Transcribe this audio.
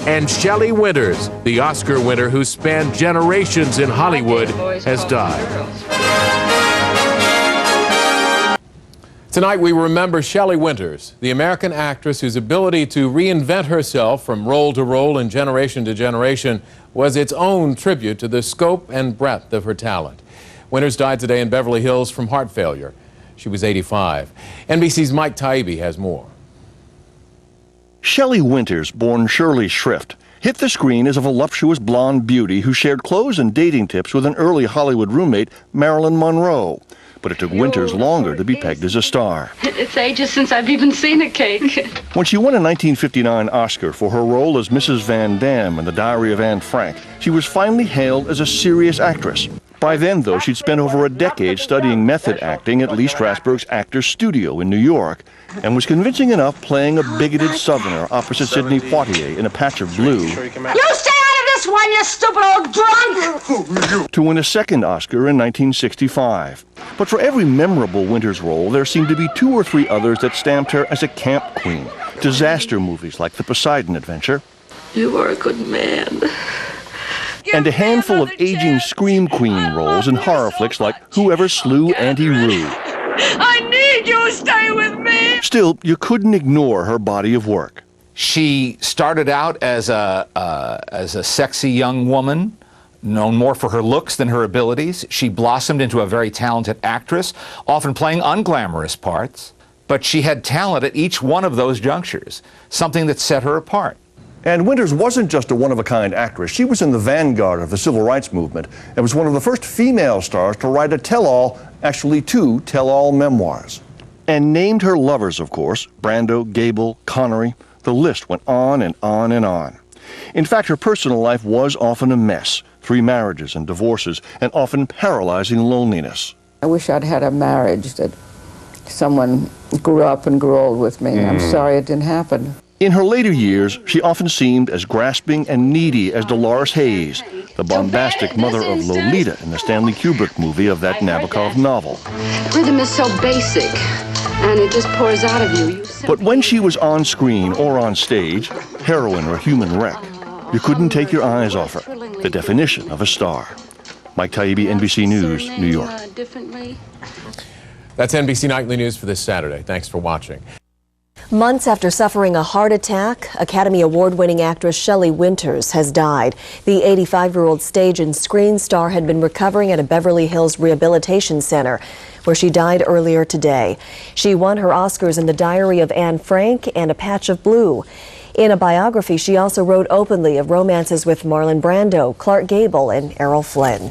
And Shelly Winters, the Oscar winner who spanned generations in Hollywood, has died. Tonight we remember Shelly Winters, the American actress whose ability to reinvent herself from role to role and generation to generation was its own tribute to the scope and breadth of her talent. Winters died today in Beverly Hills from heart failure. She was 85. NBC's Mike Taibbi has more. Shelly Winters, born Shirley Shrift, hit the screen as a voluptuous blonde beauty who shared clothes and dating tips with an early Hollywood roommate, Marilyn Monroe. But it took Winters longer to be pegged as a star. It's ages since I've even seen a cake. When she won a 1959 Oscar for her role as Mrs. Van Dam in The Diary of Anne Frank, she was finally hailed as a serious actress. By then, though, she'd spent over a decade studying method acting at Lee Strasberg's Actors Studio in New York and was convincing enough playing a bigoted Southerner opposite Sidney Poitier in A Patch of Blue. You stay out of this one, you stupid old drunk! To win a second Oscar in 1965. But for every memorable Winters role, there seemed to be 2 or 3 others that stamped her as a camp queen. Disaster movies like The Poseidon Adventure. You are a good man. And a handful of aging scream queen roles in horror flicks like Whoever Slew Auntie Roo. I need you to stay with me! Still, you couldn't ignore her body of work. She started out as a sexy young woman, known more for her looks than her abilities. She blossomed into a very talented actress, often playing unglamorous parts. But she had talent at each one of those junctures, something that set her apart. And Winters wasn't just a one-of-a-kind actress. She was in the vanguard of the civil rights movement and was one of the first female stars to write a tell-all, actually 2 tell-all memoirs. And named her lovers, of course, Brando, Gable, Connery. The list went on and on and on. In fact, her personal life was often a mess. 3 marriages and divorces, and often paralyzing loneliness. I wish I'd had a marriage that someone grew up and grew old with me. I'm sorry it didn't happen. In her later years, she often seemed as grasping and needy as Dolores Hayes, the bombastic mother of Lolita in the Stanley Kubrick movie of that Nabokov novel. Rhythm is so basic, and it just pours out of you. But when she was on screen or on stage, heroine or human wreck, you couldn't take your eyes off her, the definition of a star. Mike Taibbi, NBC News, New York. That's NBC Nightly News for this Saturday. Thanks for watching. Months after suffering a heart attack, Academy Award-winning actress Shelly Winters has died. The 85-year-old stage and screen star had been recovering at a Beverly Hills rehabilitation center, where she died earlier today. She won her Oscars in The Diary of Anne Frank and A Patch of Blue. In a biography, she also wrote openly of romances with Marlon Brando, Clark Gable, and Errol Flynn.